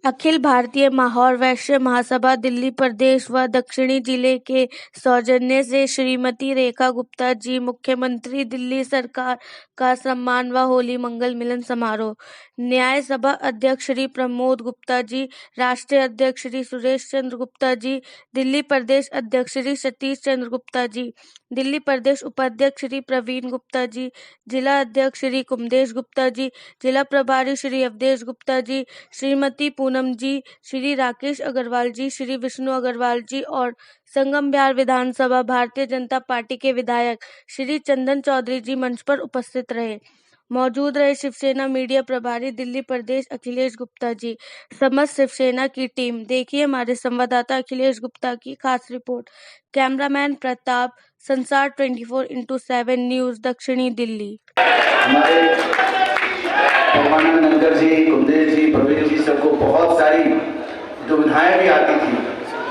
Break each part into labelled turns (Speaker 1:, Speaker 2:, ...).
Speaker 1: अखिल भारतीय महाौर वैश्य महासभा दिल्ली प्रदेश व दक्षिणी जिले के सौजन्य से श्रीमती रेखा गुप्ता जी, मुख्यमंत्री दिल्ली सरकार का सम्मान व होली मंगल मिलन समारोह। न्याय सभा अध्यक्ष श्री प्रमोद गुप्ता जी, राष्ट्रीय अध्यक्ष श्री सुरेश चंद्र गुप्ता जी, दिल्ली प्रदेश अध्यक्ष श्री सतीश चंद्र गुप्ता जी, दिल्ली प्रदेश उपाध्यक्ष श्री प्रवीण गुप्ता जी, जिला अध्यक्ष श्री कुमदेश गुप्ता जी, जिला प्रभारी श्री अवधेश गुप्ता जी, श्रीमती पूनम जी, श्री राकेश अग्रवाल जी, श्री विष्णु अग्रवाल जी और संगम बिहार विधानसभा भारतीय जनता पार्टी के विधायक श्री चंदन चौधरी जी मंच पर उपस्थित रहे। मौजूद रहे शिवसेना मीडिया प्रभारी दिल्ली प्रदेश अखिलेश गुप्ता जी। समस्त शिवसेना की टीम। देखिए हमारे संवाददाता अखिलेश गुप्ता की खास रिपोर्ट। कैमरामैन प्रताप, संसार 24x7 न्यूज, दक्षिणी दिल्ली।
Speaker 2: हमारे परमानंद नंदकर जी, कुमदेश जी, प्रवीण जी, सबको बहुत सारी दुविधाएं भी आती थी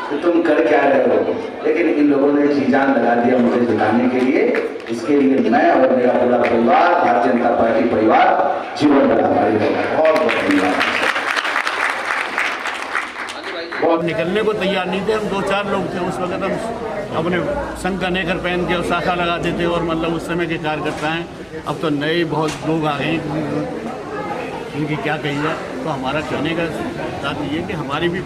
Speaker 2: कि तुम कर क्या रहे हो, लेकिन इन लोगों ने जी जान लगा दिया मुझे जिताने के लिए। इसके लिए मैं और मेरा पूरा परिवार, भारतीय जनता पार्टी परिवार, जीवन लगा पाई। बहुत बहुत धन्यवाद।
Speaker 3: बहुत निकलने को तैयार नहीं थे, हम 2-4 लोग थे उस वक्त। हम अपने संघ का नेकर पहन के और शाखा लगा देते और मतलब उस समय के कार्यकर्ता हैं। अब तो नए बहुत लोग आ गए, इनकी क्या कहिए। तो हमारा कहने का बात ये है कि हमारी भी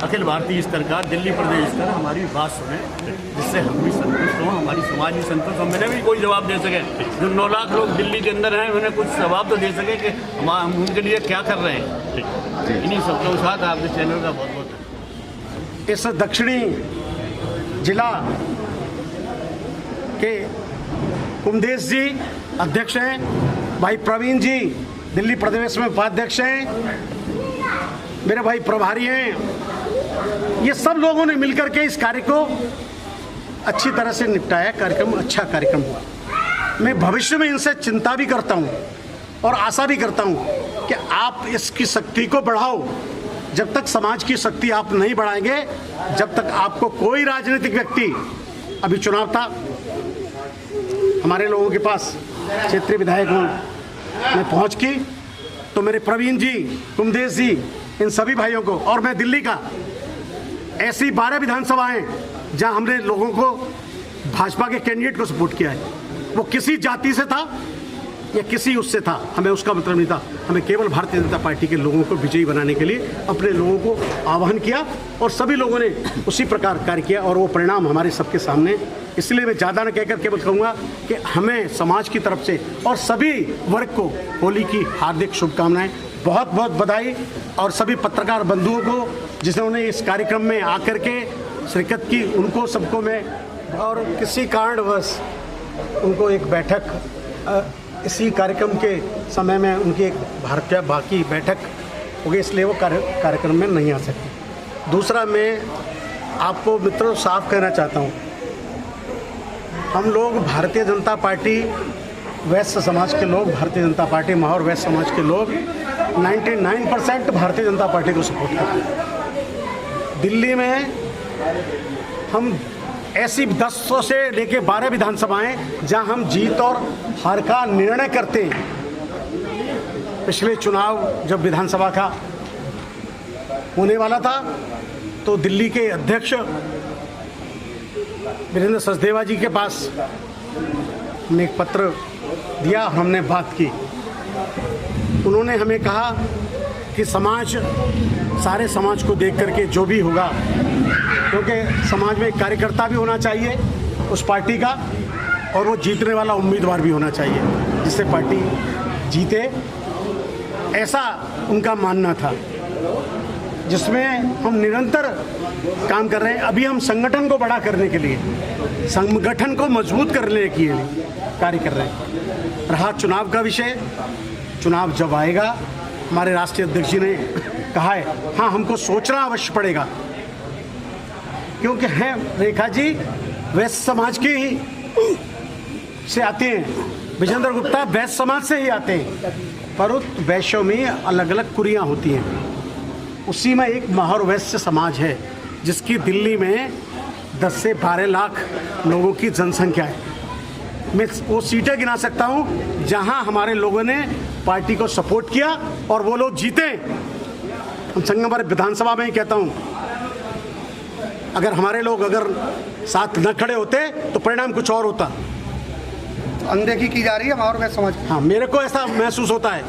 Speaker 3: अखिल भारतीय स्तर का, दिल्ली प्रदेश स्तर हमारी बात सुने, जिससे हम भी संतुष्ट हों, हमारी समाज भी संतुष्ट हो। मैंने भी कोई जवाब दे सके, जो 9 लाख लोग दिल्ली के अंदर हैं, उन्हें कुछ जवाब तो दे सके कि हम उनके लिए क्या कर रहे हैं। इन्हीं सबके साथ आपके चैनल का बहुत बहुत।
Speaker 4: इस दक्षिणी जिला के कुमदेश जी अध्यक्ष हैं, भाई प्रवीण जी दिल्ली प्रदेश में उपाध्यक्ष हैं, मेरे भाई प्रभारी हैं। ये सब लोगों ने मिलकर के इस कार्य को अच्छी तरह से निपटाया। कार्यक्रम अच्छा कार्यक्रम हुआ। मैं भविष्य में इनसे चिंता भी करता हूँ और आशा भी करता हूँ कि आप इसकी शक्ति को बढ़ाओ। जब तक समाज की शक्ति आप नहीं बढ़ाएंगे, जब तक आपको कोई राजनीतिक व्यक्ति, अभी चुनाव था, हमारे लोगों के पास क्षेत्रीय विधायकों ने पहुँच की, तो मेरे प्रवीण जी, कुमदेश जी, इन सभी भाइयों को, और मैं दिल्ली का, ऐसी 12 विधानसभाएं जहां हमने लोगों को, भाजपा के कैंडिडेट को सपोर्ट किया है। वो किसी जाति से था या किसी उससे था, हमें उसका मतलब नहीं था। हमें केवल भारतीय जनता पार्टी के लोगों को विजयी बनाने के लिए अपने लोगों को आह्वान किया और सभी लोगों ने उसी प्रकार कार्य किया और वो परिणाम हमारे सबके सामने। इसलिए मैं ज़्यादा न कहकर केवल कहूँगा कि हमें समाज की तरफ से और सभी वर्ग को होली की हार्दिक शुभकामनाएं, बहुत बहुत बधाई। और सभी पत्रकार बंधुओं को जिन्होंने इस कार्यक्रम में आकर के शिरकत की, उनको सबको मैं, और किसी कारणवश उनको एक बैठक इसी कार्यक्रम के समय में उनकी एक बाकी बैठक हो गई, इसलिए वो कार्यक्रम में नहीं आ सकती। दूसरा, मैं आपको मित्रों साफ कहना चाहता हूँ, हम लोग भारतीय जनता पार्टी वैश्य समाज के लोग, भारतीय जनता पार्टी महाौर वैश्य समाज के लोग 99% भारतीय जनता पार्टी को सपोर्ट करते हैं। दिल्ली में हम ऐसी 10 से लेके 12 विधानसभाएं जहां हम जीत और हार का निर्णय करते हैं। पिछले चुनाव जब विधानसभा का होने वाला था तो दिल्ली के अध्यक्ष वीरेंद्र सचदेवा जी के पास हमने एक पत्र दिया, हमने बात की। उन्होंने हमें कहा कि समाज, सारे समाज को देख करके जो भी होगा, क्योंकि समाज में एक कार्यकर्ता भी होना चाहिए उस पार्टी का और वो जीतने वाला उम्मीदवार भी होना चाहिए जिससे पार्टी जीते, ऐसा उनका मानना था, जिसमें हम निरंतर काम कर रहे हैं। अभी हम संगठन को बड़ा करने के लिए, संगठन को मजबूत करने के लिए कार्य कर रहे हैं। रहा चुनाव का विषय, चुनाव जब आएगा, हमारे राष्ट्रीय अध्यक्ष जी ने कहा है, हाँ हमको सोचना अवश्य पड़ेगा, क्योंकि हैं रेखा जी वैश्य समाज के ही से आते हैं, विजेंद्र गुप्ता वैश्य समाज से ही आते हैं, पर वैश्यों में अलग अलग कुरियाँ होती हैं। उसी में एक महाौर वैश्य समाज है जिसकी दिल्ली में 10 से 12 लाख लोगों की जनसंख्या है। मैं वो सीटें गिना सकता हूँ जहाँ हमारे लोगों ने पार्टी को सपोर्ट किया और वो लोग जीते। हम संगम विधानसभा में ही कहता हूँ, अगर हमारे लोग अगर साथ न खड़े होते तो परिणाम कुछ और होता।
Speaker 5: अनदेखी की जा रही है माहौर वैश्य समाज की।
Speaker 4: हाँ, मेरे को ऐसा महसूस होता है।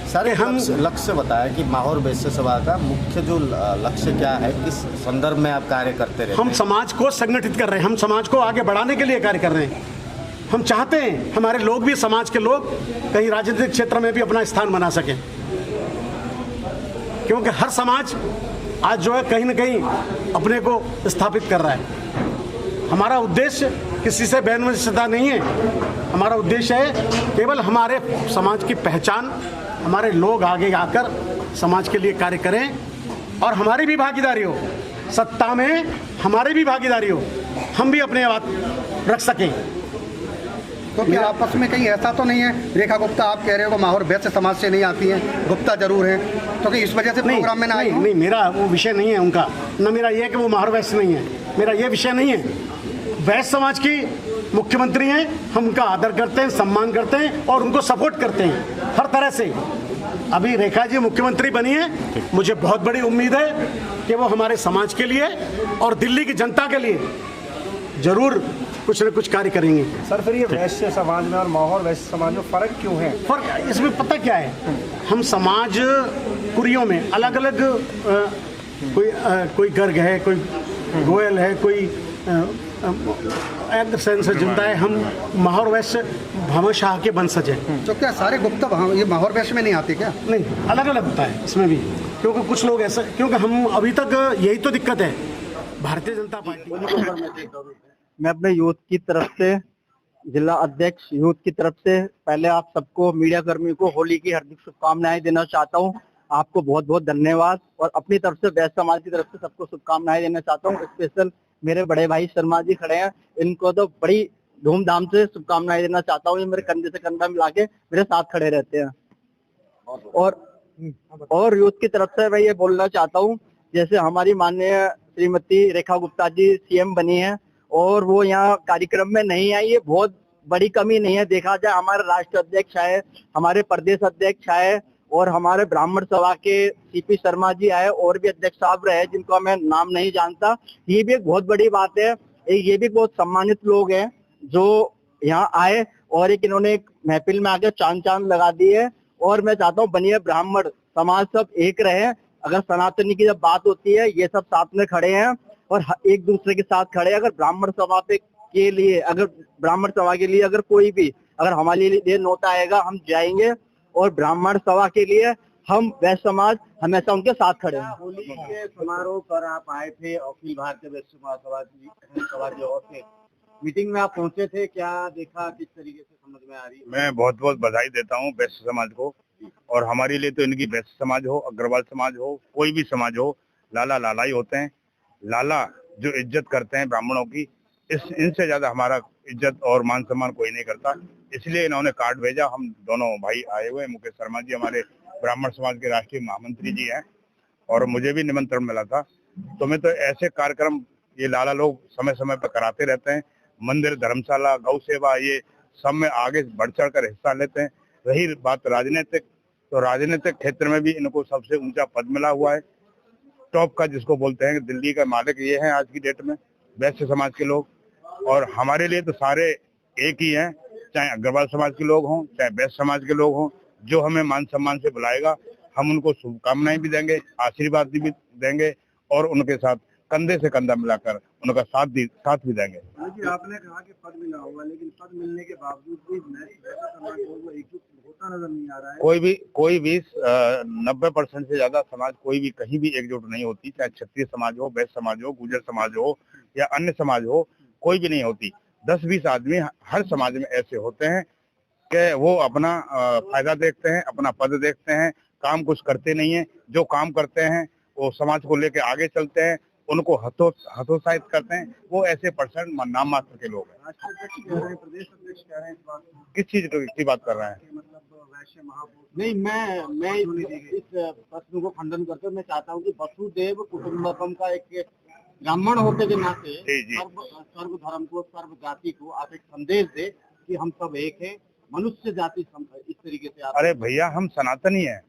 Speaker 6: सर,
Speaker 4: हम
Speaker 6: लक्ष्य बताया कि माहौर वैश्य सभा का मुख्य जो लक्ष्य क्या है, किस संदर्भ में आप कार्य करते रहे?
Speaker 4: हम समाज को संगठित कर रहे हैं, हम समाज को आगे बढ़ाने के लिए कार्य कर रहे हैं। हम चाहते हैं हमारे लोग भी, समाज के लोग कहीं राजनीतिक क्षेत्र में भी अपना स्थान बना सकें, क्योंकि हर समाज आज जो है कहीं ना कहीं अपने को स्थापित कर रहा है। हमारा उद्देश्य किसी से बैनवंशिता नहीं है, हमारा उद्देश्य है केवल हमारे समाज की पहचान, हमारे लोग आगे आकर समाज के लिए कार्य करें और हमारी भी भागीदारी हो, सत्ता में हमारी भी भागीदारी हो, हम भी अपने बात रख सकें।
Speaker 5: तो फिर आपस में कहीं ऐसा तो नहीं है, रेखा गुप्ता आप कह रहे हो कि माहौर वैश्य समाज से नहीं आती हैं, गुप्ता जरूर हैं, तो कि इस वजह से प्रोग्राम में ना आई?
Speaker 4: नहीं, मेरा वो विषय नहीं है उनका, न मेरा ये कि वो माहौर वैश्य नहीं है, मेरा ये विषय नहीं है। वैश्य समाज की मुख्यमंत्री हैं, हम उनका आदर करते हैं, सम्मान करते हैं और उनको सपोर्ट करते हैं हर तरह से। अभी रेखा जी मुख्यमंत्री बनी है, मुझे बहुत बड़ी उम्मीद है कि वो हमारे समाज के लिए और दिल्ली की जनता के लिए जरूर कुछ न कुछ कार्य करेंगे।
Speaker 7: सर, फिर ये वैश्य समाज में और माहौर वैश्य समाज में फ़र्क क्यों है?
Speaker 4: फर्क इसमें पता क्या है, हम समाज कुरियों में अलग अलग कोई गर्ग है, कोई गोयल है, कोई सेन से जनता है, हम माहौर वैश्य भामाशाह के वंशज हैं।
Speaker 5: तो क्या सारे गुप्ता ये माहौर वैश्य में नहीं आते क्या?
Speaker 4: नहीं, अलग अलग होता है इसमें भी, क्योंकि कुछ लोग ऐसा, क्योंकि हम अभी तक यही तो दिक्कत है भारतीय जनता पार्टी।
Speaker 8: मैं अपने यूथ की तरफ से, जिला अध्यक्ष यूथ की तरफ से, पहले आप सबको मीडिया कर्मियों को होली की हार्दिक शुभकामनाएं देना चाहता हूं। आपको बहुत बहुत धन्यवाद और अपनी तरफ से वैश्य समाज की तरफ से सबको शुभकामनाएं देना चाहता हूं। स्पेशल मेरे बड़े भाई शर्मा जी खड़े हैं, इनको तो बड़ी धूमधाम से शुभकामनाएं देना चाहता हूँ। ये मेरे कंधे से कंधा मिला के मेरे साथ खड़े रहते हैं। और यूथ की तरफ से मैं ये बोलना चाहता हूँ, जैसे हमारी माननीय श्रीमती रेखा गुप्ता जी सीएम बनी है और वो यहाँ कार्यक्रम में नहीं आई, ये बहुत बड़ी कमी नहीं है। देखा जाए हमारे राष्ट्रीय अध्यक्ष आए, हमारे प्रदेश अध्यक्ष आए और हमारे ब्राह्मण सभा के सीपी शर्मा जी आए और भी अध्यक्ष साहब रहे जिनको मैं नाम नहीं जानता। ये भी एक बहुत बड़ी बात है। ये भी बहुत सम्मानित लोग हैं जो यहाँ आए और एक इन्होंने एक महफिल में आके चांद लगा दी है। और मैं चाहता हूँ बनिए ब्राह्मण समाज सब एक रहे। अगर सनातनी की जब बात होती है, ये सब साथ में खड़े हैं और एक दूसरे के साथ खड़े हैं। अगर ब्राह्मण सभा के लिए, अगर ब्राह्मण सभा के लिए अगर कोई भी अगर हमारे लिए नोटा आएगा, हम जाएंगे और ब्राह्मण सभा के लिए हम वैश्य समाज हमेशा उनके साथ खड़े हैं।
Speaker 6: होली के समारोह पर आप आए थे, अखिल भारतीय वैश्य महासभा की ओर से मीटिंग में आप पहुंचे थे, क्या देखा, किस तरीके से समझ में आ रही है?
Speaker 9: मैं बहुत बहुत बधाई देता हूं वैश्य समाज को, और हमारे लिए तो इनकी वैश्य समाज हो, अग्रवाल समाज हो, कोई भी समाज हो, लाला लाला ही होते हैं। लाला जो इज्जत करते हैं ब्राह्मणों की, इनसे ज्यादा हमारा इज्जत और मान सम्मान कोई नहीं करता। इसलिए इन्होंने कार्ड भेजा। हम दोनों भाई आए हुए, मुकेश शर्मा जी हमारे ब्राह्मण समाज के राष्ट्रीय महामंत्री जी हैं और मुझे भी निमंत्रण मिला था। तो मैं तो ऐसे कार्यक्रम ये लाला लोग समय समय पर कराते रहते हैं। मंदिर, धर्मशाला, गौ सेवा, ये सब में आगे बढ़ चढ़ कर हिस्सा लेते हैं। रही बात राजनीतिक, तो राजनीतिक क्षेत्र में भी इनको सबसे ऊंचा पद मिला हुआ है, टॉप का जिसको बोलते हैं। दिल्ली का मालिक ये है आज की डेट में वैश्य समाज के लोग। और हमारे लिए तो सारे एक ही हैं, चाहे अग्रवाल समाज के लोग हों, चाहे वैश्य समाज के लोग हों। जो हमें मान सम्मान से बुलाएगा, हम उनको शुभकामनाएं भी देंगे, आशीर्वाद भी देंगे और उनके साथ कंधे से कंधा मिलाकर उनका साथ भी देंगे।
Speaker 8: आपने कहा कि पद मिला होगा, लेकिन पद मिलने के बावजूद भी एकजुट होता नजर नहीं आ रहा है।
Speaker 9: कोई भी 90% से ज्यादा समाज कोई भी कहीं भी एकजुट नहीं होती, चाहे क्षत्रिय समाज हो, वैश्य समाज हो, गुर्जर समाज हो या अन्य समाज हो, कोई भी नहीं होती। 10-20 आदमी हर समाज में ऐसे होते हैं कि वो अपना फायदा देखते हैं, अपना पद देखते हैं, काम कुछ करते नहीं है। जो काम करते हैं वो समाज को लेके आगे चलते हैं, उनको हतोत्साहित करते हैं, वो ऐसे परसेंट नाम मात्र के लोग हैं।
Speaker 8: प्रदेश अध्यक्ष कह रहे हैं इस बात को।
Speaker 9: किस चीज की बात कर रहे हैं?
Speaker 8: मतलब वैश्य महापुरुष नहीं, मैं इस प्रश्न को खंडन करते मैं चाहता हूँ कि वसुदेव कुटुंबकम का एक ब्राह्मण होते के नाते सर्व धर्म को, सर्व जाति को आप एक संदेश दे कि हम सब एक हैं, मनुष्य जाति इस तरीके से।
Speaker 9: अरे भैया, हम सनातनी हैं,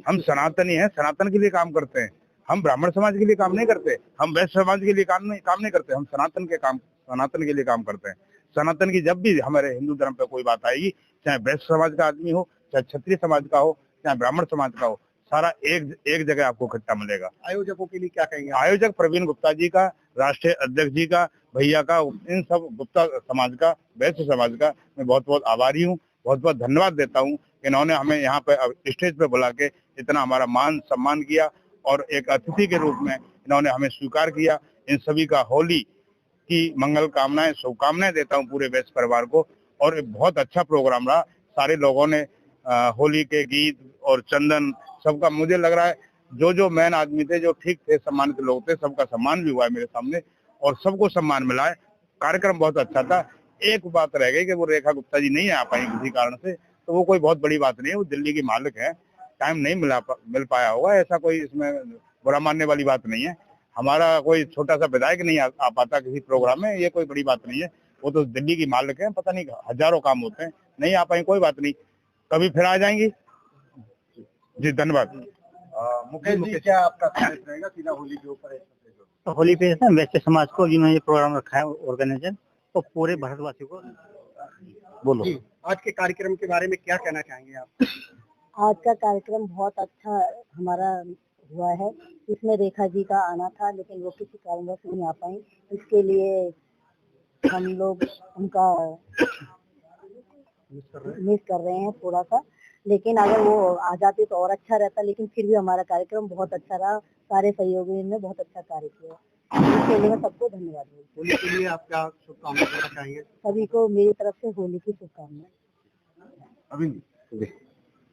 Speaker 9: हम सनातनी हैं, सनातन के लिए काम करते हैं। हम ब्राह्मण समाज के लिए काम नहीं करते, हम वैश्य समाज के लिए काम नहीं करते। हम सनातन के लिए काम करते हैं। सनातन की जब भी हमारे हिंदू धर्म पे कोई बात आएगी, चाहे वैश्य समाज का आदमी हो, चाहे क्षत्रिय समाज का हो, चाहे ब्राह्मण समाज का हो, सारा एक जगह आपको इकट्ठा मिलेगा।
Speaker 5: आयोजकों के लिए क्या कहेंगे?
Speaker 9: आयोजक प्रवीण गुप्ता जी का, राष्ट्रीय अध्यक्ष जी का, भैया का, इन सब गुप्ता समाज का, वैश्य समाज का मैं बहुत बहुत आभारी हूँ, बहुत बहुत धन्यवाद देता हूँ। इन्होंने हमें यहाँ पे स्टेज पे बुला के इतना हमारा मान सम्मान किया और एक अतिथि के रूप में इन्होंने हमें स्वीकार किया। इन सभी का होली की मंगल कामनाएं, शुभकामनाएं देता हूँ पूरे वैश्य परिवार को। और एक बहुत अच्छा प्रोग्राम रहा। सारे लोगों ने होली के गीत और चंदन सबका, मुझे लग रहा है जो मेन आदमी थे, जो ठीक थे, सम्मानित लोग थे, सबका सम्मान भी हुआ है मेरे सामने और सबको सम्मान मिला है। कार्यक्रम बहुत अच्छा था। एक बात रह गई कि वो रेखा गुप्ता जी नहीं आ पाई किसी कारण से, तो वो कोई बहुत बड़ी बात नहीं है। वो दिल्ली की मालिक है, टाइम नहीं मिल पाया होगा, ऐसा कोई इसमें बुरा मानने वाली बात नहीं है। हमारा कोई छोटा सा विधायक नहीं आ पाता किसी प्रोग्राम में, ये कोई बड़ी बात नहीं है। वो तो दिल्ली की मालिक है, पता नहीं हजारों काम होते हैं, नहीं आ पाई, कोई बात नहीं, कभी फिर आ जाएंगी जी। धन्यवाद।
Speaker 5: मुकेश जी, क्या आपका संदेश रहेगा सीधा होली के ऊपर?
Speaker 8: तो होली पे वैश्य समाज को जिन्होंने ये प्रोग्राम रखा है ऑर्गेनाइजर, तो पूरे भारतवासियों को
Speaker 5: बोलो आज के कार्यक्रम के बारे में क्या कहना चाहेंगे आप?
Speaker 10: आज का कार्यक्रम बहुत अच्छा हमारा हुआ है। इसमें रेखा जी का आना था, लेकिन वो किसी कारणवश नहीं आ पाई। इसके लिए हम लोग उनका मिस कर रहे हैं थोड़ा सा, लेकिन अगर वो आ जाते तो और अच्छा रहता। लेकिन फिर भी हमारा कार्यक्रम बहुत अच्छा रहा, सारे सहयोगियों ने बहुत अच्छा कार्य किया। इसके लिए मैं सबको धन्यवाद दूँ।
Speaker 5: होली के लिए आप क्या शुभकामनाएं देना चाहेंगे?
Speaker 10: सभी को मेरी तरफ से होली की शुभकामनाएं।
Speaker 5: अभी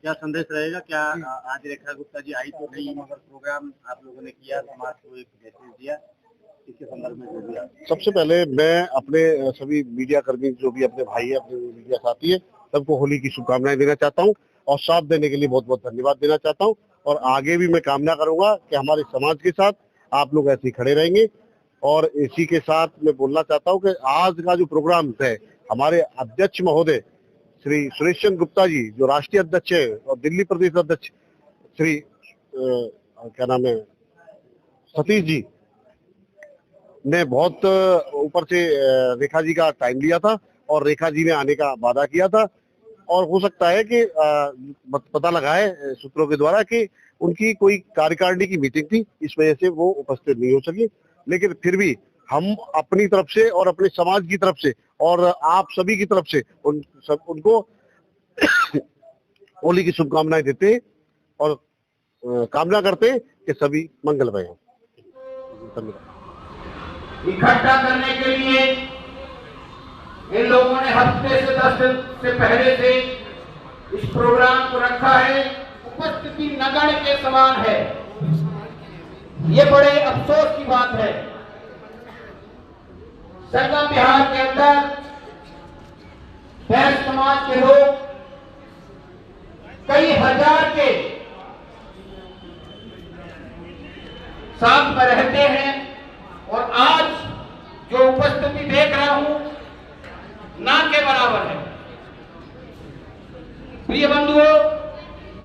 Speaker 5: क्या संदेश रहेगा? क्या आज रेखा गुप्ता जी आई तो नहीं, मगर प्रोग्राम आप लोगों ने किया, समाज को एक मैसेज दिया, इसके संदर्भ में जो भी आप?
Speaker 11: सबसे पहले मैं अपने सभी मीडिया कर्मी, जो भी अपने भाई है, अपने मीडिया साथी है, सबको होली की शुभकामनाएं देना चाहता हूं और साथ देने के लिए बहुत बहुत धन्यवाद देना चाहता हूं। और आगे भी मैं कामना करूंगा कि हमारे समाज के साथ आप लोग ऐसे ही खड़े रहेंगे। और इसी के साथ मैं बोलना चाहता हूं कि आज का जो प्रोग्राम है, हमारे अध्यक्ष महोदय श्री सुरेश चंद्र गुप्ता जी, जो राष्ट्रीय अध्यक्ष है, और दिल्ली प्रदेश अध्यक्ष श्री क्या नाम है, सतीश जी ने बहुत ऊपर से रेखा जी का टाइम लिया था और रेखा जी ने आने का वादा किया था। और हो सकता है कि पता लगा है सूत्रों के द्वारा कि उनकी कोई कार्यकारिणी की मीटिंग थी, इस वजह से वो उपस्थित नहीं हो सकी। लेकिन फिर भी हम अपनी तरफ से और अपने समाज की तरफ से और आप सभी की तरफ से उनको होली की शुभकामनाएं देते हैं और कामना करते हैं कि सभी मंगलमय हो। धन्यवाद।
Speaker 2: इकट्ठा करने के लिए इन लोगों ने हफ्ते से 10 दिन से पहले से इस प्रोग्राम को रखा है। उपस्थिति नगण्य के समान है। ये बड़े अफसोस की बात है। संगम बिहार के अंदर वैश्य समाज के लोग कई हजार के साथ में रहते हैं और आज जो उपस्थिति देख रहा हूं ना के बराबर है। प्रिय बंधुओं,